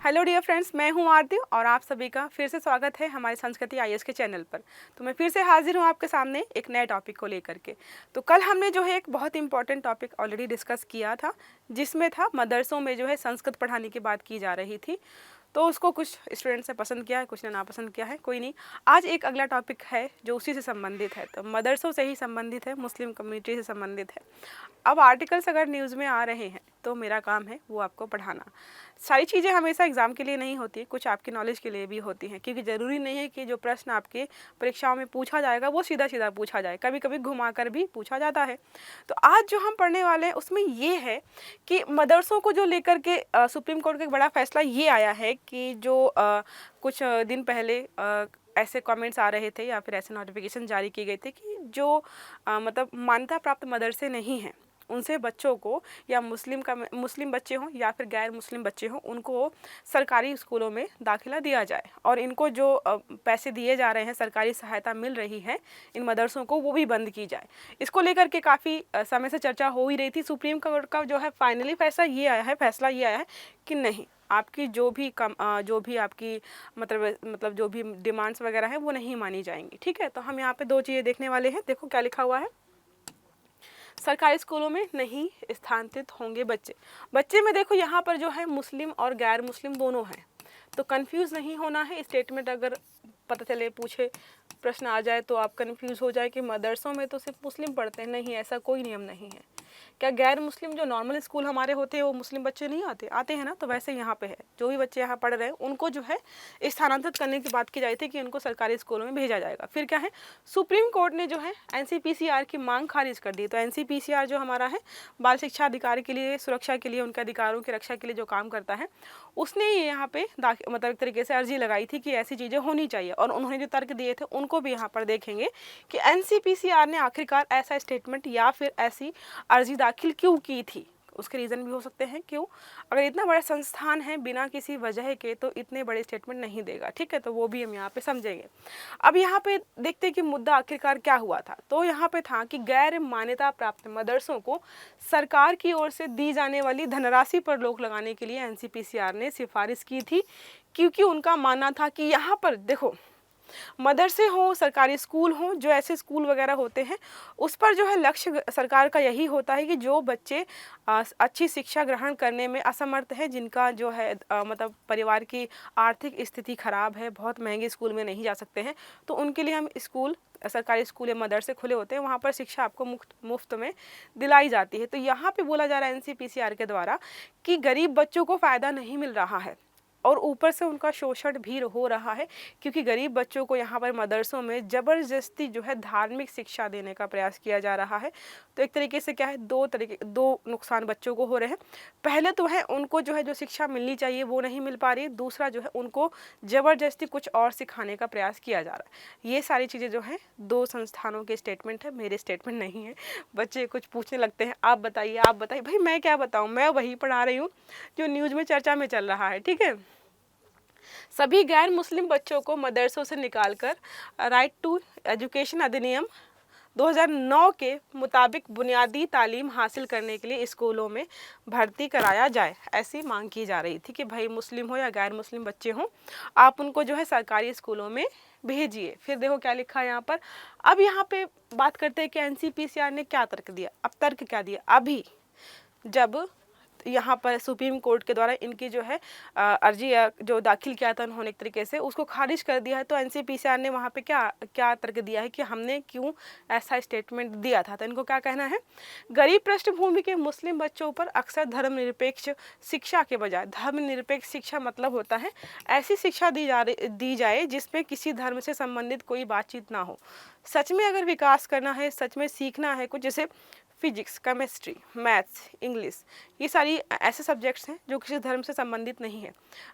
Hello dear friends, मैं हूं आरती और आप सभी का फिर से स्वागत है हमारे संस्कृति आईएएस के चैनल पर। तो मैं फिर से हाजिर हूं आपके सामने एक नए टॉपिक को लेकर के। तो कल हमने जो है एक बहुत इंपॉर्टेंट टॉपिक ऑलरेडी डिस्कस किया था, जिसमें था मदरसों में जो है संस्कृत पढ़ाने की बात की जा रही थी। तो उसको कुछ स्टूडेंट्स ने पसंद किया है, कुछ ने नापसंद किया है, कोई नहीं। आज एक अगला टॉपिक है जो उसी से संबंधित है, तो मदरसों से ही संबंधित है, मुस्लिम कम्युनिटी से संबंधित है। अब आर्टिकल्स अगर न्यूज़ में आ रहे हैं तो मेरा काम है वो आपको पढ़ाना। सारी चीज़ें हमेशा एग्ज़ाम के लिए नहीं होती, कुछ आपकी नॉलेज के लिए भी होती हैं, क्योंकि ज़रूरी नहीं है कि जो प्रश्न आपके परीक्षाओं में पूछा जाएगा वो सीधा सीधा पूछा जाए, कभी कभी घुमा कर भी पूछा जाता है। तो आज जो हम पढ़ने वाले हैं उसमें ये है कि मदरसों को जो लेकर के सुप्रीम कोर्ट का एक बड़ा फैसला ये आया है कि जो कुछ दिन पहले ऐसे कमेंट्स आ रहे थे या फिर ऐसे नोटिफिकेशन जारी किए गए थे कि जो मतलब मान्यता प्राप्त मदरसे नहीं हैं उनसे बच्चों को, या मुस्लिम बच्चे हों या फिर गैर मुस्लिम बच्चे हों, उनको सरकारी स्कूलों में दाखिला दिया जाए और इनको जो पैसे दिए जा रहे हैं, सरकारी सहायता मिल रही है इन मदरसों को, वो भी बंद की जाए। इसको लेकर के काफ़ी समय से चर्चा हो ही रही थी। सुप्रीम कोर्ट का जो है फाइनली फैसला ये आया है कि नहीं, आपकी जो भी आपकी मतलब जो भी डिमांड्स वगैरह है वो नहीं मानी जाएंगी। ठीक है, तो हम यहाँ पे दो चीज़ें देखने वाले हैं। देखो क्या लिखा हुआ है, सरकारी स्कूलों में नहीं स्थानांतरित होंगे बच्चे में देखो यहाँ पर जो है मुस्लिम और गैर मुस्लिम दोनों हैं, तो कंफ्यूज नहीं होना है। स्टेटमेंट अगर पता चले, पूछे, प्रश्न आ जाए तो आप कंफ्यूज हो जाए कि मदरसों में तो सिर्फ मुस्लिम पढ़ते हैं। नहीं, ऐसा कोई नियम नहीं है। क्या गैर मुस्लिम जो नॉर्मल स्कूल हमारे होते हैं वो मुस्लिम बच्चे नहीं आते हैं ना, तो वैसे यहाँ पे है, जो भी बच्चे यहाँ पढ़ रहे हैं उनको जो है स्थानांतरित करने की बात की जाती थी कि उनको सरकारी स्कूलों में भेजा जाएगा। फिर क्या है, सुप्रीम कोर्ट ने जो है एनसीपीसीआर की मांग खारिज कर दी। तो एनसीपीसीआर जो हमारा है बाल शिक्षा अधिकार के लिए, सुरक्षा के लिए, उनके अधिकारों की रक्षा के लिए जो काम करता है, उसने यहाँ पे मतलब एक तरीके से अर्जी लगाई थी कि ऐसी चीज़ें होनी चाहिए, और उन्होंने जो तर्क दिए थे उनको भी यहाँ पर देखेंगे कि एनसीपीसीआर ने आखिरकार ऐसा स्टेटमेंट या फिर ऐसी अर्जी दाखिल क्यों की थी। उसके रीज़न भी हो सकते हैं क्यों, अगर इतना बड़ा संस्थान है बिना किसी वजह के तो इतने बड़े स्टेटमेंट नहीं देगा। ठीक है, तो वो भी हम यहाँ पे समझेंगे। अब यहाँ पे देखते हैं कि मुद्दा आखिरकार क्या हुआ था। तो यहाँ पे था कि गैर मान्यता प्राप्त मदरसों को सरकार की ओर से दी जाने वाली धनराशि पर रोक लगाने के लिए एनसीपीसीआर ने सिफारिश की थी, क्योंकि उनका मानना था कि यहाँ पर देखो, मदरसे हों, सरकारी स्कूल हों, जो ऐसे स्कूल वगैरह होते हैं, उस पर जो है लक्ष्य सरकार का यही होता है कि जो बच्चे अच्छी शिक्षा ग्रहण करने में असमर्थ है, जिनका जो है मतलब परिवार की आर्थिक स्थिति खराब है, बहुत महंगे स्कूल में नहीं जा सकते हैं, तो उनके लिए हम सरकारी स्कूल या मदरसे खुले होते हैं, वहाँ पर शिक्षा आपको मुफ्त में दिलाई जाती है। तो यहाँ पे बोला जा रहा है एनसीपीसीआर के द्वारा कि गरीब बच्चों को फ़ायदा नहीं मिल रहा है और ऊपर से उनका शोषण भी हो रहा है, क्योंकि गरीब बच्चों को यहाँ पर मदरसों में ज़बरदस्ती जो है धार्मिक शिक्षा देने का प्रयास किया जा रहा है। तो एक तरीके से क्या है, दो नुकसान बच्चों को हो रहे हैं। पहले तो है उनको जो है जो शिक्षा मिलनी चाहिए वो नहीं मिल पा रही है, दूसरा जो है उनको ज़बरदस्ती कुछ और सिखाने का प्रयास किया जा रहा है। ये सारी चीज़ें जो है दो संस्थानों के स्टेटमेंट है, मेरे स्टेटमेंट नहीं है। बच्चे कुछ पूछने लगते हैं, आप बताइए भाई मैं क्या बताऊँ, मैं वही पढ़ा रही हूँ जो न्यूज़ में चर्चा में चल रहा है। ठीक है, सभी गैर मुस्लिम बच्चों को मदरसों से निकालकर राइट टू एजुकेशन अधिनियम 2009 के मुताबिक बुनियादी तालीम हासिल करने के लिए स्कूलों में भर्ती कराया जाए, ऐसी मांग की जा रही थी कि भाई मुस्लिम हो या गैर मुस्लिम बच्चे हों, आप उनको जो है सरकारी स्कूलों में भेजिए। फिर देखो क्या लिखा है यहाँ पर। अब यहाँ पे बात करते हैं कि एनसीपीसीआर ने क्या तर्क दिया। अब तर्क क्या दिया, अभी जब यहाँ पर सुप्रीम कोर्ट के द्वारा इनकी जो है अर्जी जो दाखिल किया था उन्होंने एक तरीके से उसको खारिज कर दिया है, तो एनसीपीसीआर ने वहाँ पे क्या तर्क दिया है कि हमने क्यों ऐसा स्टेटमेंट दिया था। तो इनको क्या कहना है, गरीब पृष्ठभूमि के मुस्लिम बच्चों पर अक्सर धर्मनिरपेक्ष शिक्षा के बजाय, धर्मनिरपेक्ष शिक्षा मतलब होता है ऐसी शिक्षा दी जाए जिसमें किसी धर्म से संबंधित कोई बातचीत ना हो। सच में अगर विकास करना है, सच में सीखना है कुछ, जैसे फिजिक्स, केमिस्ट्री, मैथ्स, इंग्लिश, ये सारी ऐसे सब्जेक्ट्स हैं जो किसी धर्म से संबंधित नहीं है।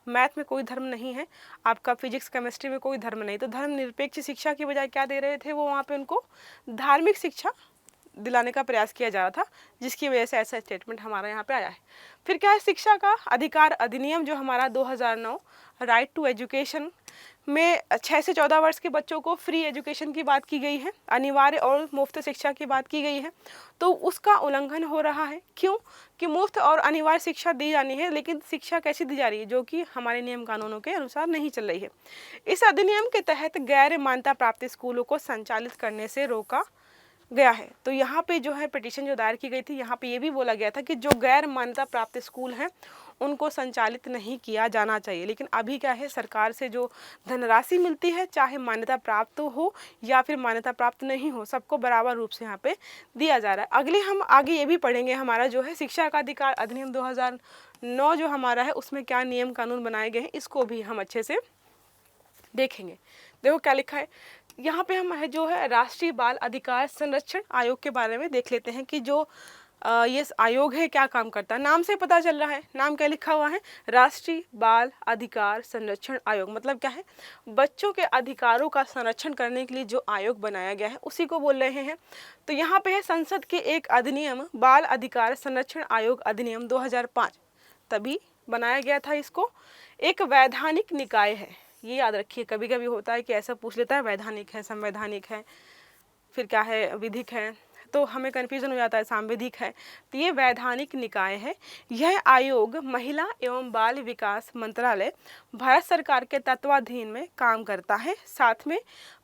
मैथ में कोई धर्म नहीं है, आपका फिजिक्स केमिस्ट्री में कोई धर्म नहीं, तो धर्म निरपेक्ष शिक्षा की बजाय क्या दे रहे थे वो, वहाँ पे उनको धार्मिक शिक्षा दिलाने का प्रयास किया जा रहा था, जिसकी वजह से ऐसा स्टेटमेंट हमारा यहाँ पे आया है। फिर क्या है, शिक्षा का अधिकार अधिनियम जो हमारा 2009 राइट टू एजुकेशन में 6 से 14 वर्ष के बच्चों को फ्री एजुकेशन की बात की गई है, अनिवार्य और मुफ्त शिक्षा की बात की गई है, तो उसका उल्लंघन हो रहा है। क्यों? कि मुफ्त और अनिवार्य शिक्षा दी जानी है, लेकिन शिक्षा कैसी दी जा रही है? जो कि हमारे नियम कानूनों के अनुसार नहीं चल रही है। इस अधिनियम के तहत गैर मान्यता प्राप्त स्कूलों को संचालित करने से रोका गया है। तो यहाँ पे जो है पिटीशन जो दायर की गई थी, यहाँ पे ये भी बोला गया था कि जो गैर मान्यता प्राप्त स्कूल हैं उनको संचालित नहीं किया जाना चाहिए। लेकिन अभी क्या है, सरकार से जो धनराशि मिलती है, चाहे मान्यता प्राप्त हो या फिर मान्यता प्राप्त नहीं हो, सबको बराबर रूप से यहाँ पे दिया जा रहा है। अगले हम आगे ये भी पढ़ेंगे, हमारा जो है शिक्षा का अधिकार अधिनियम 2009 जो हमारा है, उसमें क्या नियम कानून बनाए गए हैं, इसको भी हम अच्छे से देखेंगे। देखो क्या लिखा है यहाँ पे, हम है जो है राष्ट्रीय बाल अधिकार संरक्षण आयोग के बारे में देख लेते हैं कि जो ये आयोग है क्या काम करता है। नाम से पता चल रहा है, नाम क्या लिखा हुआ है, राष्ट्रीय बाल अधिकार संरक्षण आयोग। मतलब क्या है, बच्चों के अधिकारों का संरक्षण करने के लिए जो आयोग बनाया गया है उसी को बोल रहे हैं। तो यहाँ पे है संसद के एक अधिनियम बाल अधिकार संरक्षण आयोग अधिनियम 2005, तभी बनाया गया था इसको। एक वैधानिक निकाय है, ये याद रखिए, कभी कभी होता है कि ऐसा पूछ लेता है वैधानिक है, संवैधानिक है, फिर क्या है, विधिक है, तो हमें कन्फ्यूजन हो जाता है, सांविधिक है। तो ये वैधानिक निकाय है। यह आयोग महिला एवं बाल विकास मंत्रालय भारत सरकार के तत्वाधीन में काम करता है। साथ में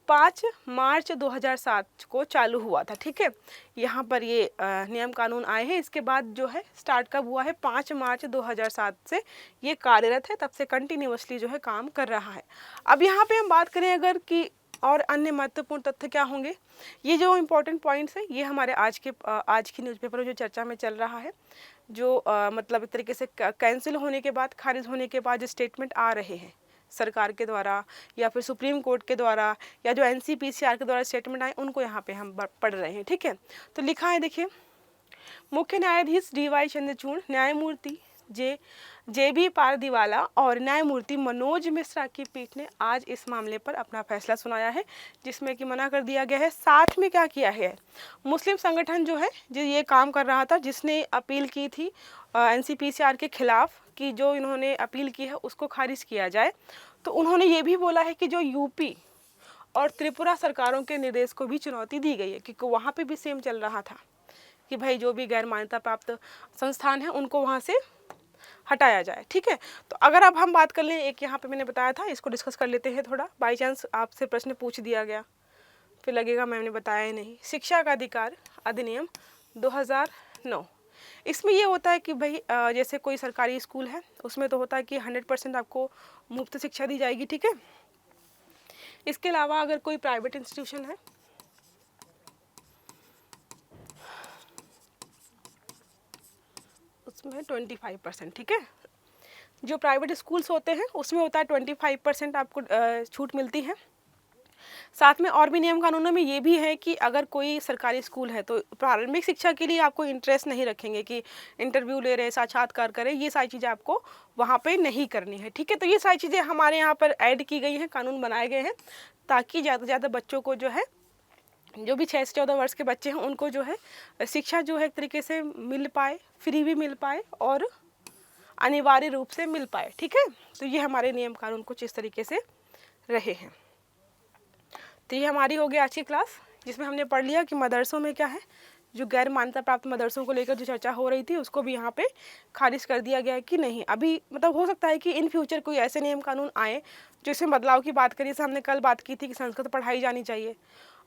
5 मार्च 2007 को चालू हुआ था। ठीक है, यहाँ पर ये नियम कानून आए हैं। इसके बाद जो है स्टार्ट कब हुआ है, 5 मार्च 2007 से ये कार्यरत है, तब से कंटिन्यूअसली जो है काम कर रहा है। अब यहाँ पे हम बात करें अगर कि और अन्य महत्वपूर्ण तथ्य क्या होंगे, ये जो इम्पोर्टेंट पॉइंट्स है ये हमारे आज की न्यूज़पेपर में जो चर्चा में चल रहा है, जो मतलब एक तरीके से कैंसिल होने के बाद, खारिज होने के बाद जो स्टेटमेंट आ रहे हैं सरकार के द्वारा या फिर सुप्रीम कोर्ट के द्वारा या जो NCPCR के द्वारा स्टेटमेंट आए, उनको यहाँ पे हम पढ़ रहे हैं। ठीक है, तो लिखा है देखिए, मुख्य न्यायाधीश DY चंद्रचूड़, न्यायमूर्ति JB पारदीवाला और न्यायमूर्ति मनोज मिश्रा की पीठ ने आज इस मामले पर अपना फैसला सुनाया है, जिसमें कि मना कर दिया गया है। साथ में क्या किया है, मुस्लिम संगठन जो है, जो ये काम कर रहा था, जिसने अपील की थी NCPCR के खिलाफ कि जो इन्होंने अपील की है उसको खारिज किया जाए, तो उन्होंने ये भी बोला है कि जो यूपी और त्रिपुरा सरकारों के निर्देश को भी चुनौती दी गई है, क्योंकि वहाँ पे भी सेम चल रहा था कि भाई जो भी गैर मान्यता प्राप्त संस्थान है उनको वहाँ से हटाया जाए। ठीक है, तो अगर अब हम बात कर लें, एक यहाँ पे मैंने बताया था, इसको डिस्कस कर लेते हैं थोड़ा। बाई चांस आपसे प्रश्न पूछ दिया गया, फिर लगेगा मैंने बताया ही नहीं। शिक्षा का अधिकार अधिनियम 2009, इसमें ये होता है कि भाई जैसे कोई सरकारी स्कूल है, उसमें तो होता है कि 100% आपको मुफ्त शिक्षा दी जाएगी। ठीक है, इसके अलावा अगर कोई प्राइवेट इंस्टीट्यूशन है, उसमें 25%। ठीक है, जो प्राइवेट स्कूल्स होते हैं उसमें होता है 25% आपको छूट मिलती है। साथ में और भी नियम कानूनों में ये भी है कि अगर कोई सरकारी स्कूल है तो प्रारंभिक शिक्षा के लिए आपको इंटरेस्ट नहीं रखेंगे कि इंटरव्यू ले रहे, साक्षात्कार करें, ये सारी चीज़ें आपको वहाँ पे नहीं करनी है। ठीक है, तो ये सारी चीज़ें हमारे यहाँ पर ऐड की गई हैं, कानून बनाए गए हैं, ताकि ज़्यादा से ज़्यादा बच्चों को जो है, जो भी 6 से 14 वर्ष के बच्चे हैं, उनको जो है शिक्षा जो है एक तरीके से मिल पाए, फ्री भी मिल पाए और अनिवार्य रूप से मिल पाए। ठीक है, तो ये हमारे नियम कानून कुछ इस तरीके से रहे हैं। तो ये हमारी हो गई आज की क्लास, जिसमें हमने पढ़ लिया कि मदरसों में क्या है, जो गैर मान्यता प्राप्त मदरसों को लेकर जो चर्चा हो रही थी उसको भी यहाँ पे खारिज कर दिया गया है कि नहीं। अभी मतलब हो सकता है कि इन फ्यूचर कोई ऐसे नियम कानून आए जो इसमें बदलाव की बात करी। जैसे हमने कल बात की थी कि संस्कृत पढ़ाई जानी चाहिए,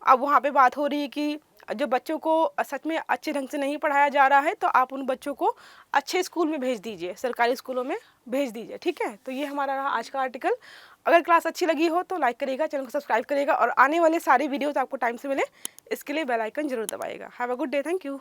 अब वहाँ पे बात हो रही है कि जो बच्चों को सच में अच्छे ढंग से नहीं पढ़ाया जा रहा है, तो आप उन बच्चों को अच्छे स्कूल में भेज दीजिए, सरकारी स्कूलों में भेज दीजिए। ठीक है, तो ये हमारा रहा आज का आर्टिकल। अगर क्लास अच्छी लगी हो तो लाइक करिएगा, चैनल को सब्सक्राइब करिएगा और आने वाले सारे वीडियोस आपको टाइम से मिले इसके लिए बेल आइकन जरूर दबाइएगा। Have a good day, thank you.